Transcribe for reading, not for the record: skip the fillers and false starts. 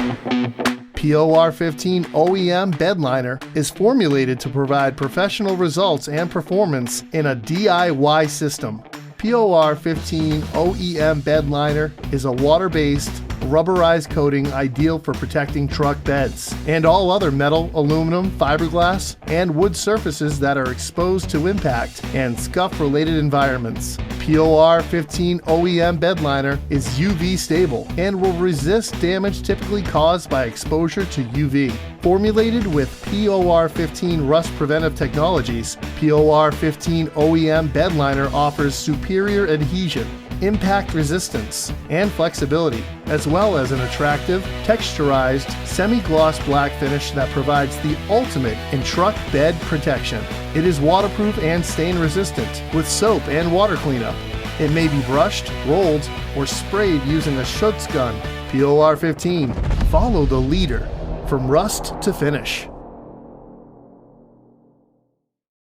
POR-15 OEM Bed Liner is formulated to provide professional results and performance in a DIY system. POR-15 OEM Bed Liner is a water-based, rubberized coating ideal for protecting truck beds and all other metal, aluminum, fiberglass, and wood surfaces that are exposed to impact and scuff-related environments. POR-15 OEM Bed Liner is UV stable and will resist damage typically caused by exposure to UV. Formulated with POR-15 rust preventive technologies, POR-15 OEM Bed Liner offers superior adhesion, impact resistance, and flexibility, as well as an attractive, texturized, semi-gloss black finish that provides the ultimate in truck bed protection. It is waterproof and stain resistant with soap and water cleanup. It may be brushed, rolled, or sprayed using a Schutz gun. POR-15. Follow the leader from rust to finish.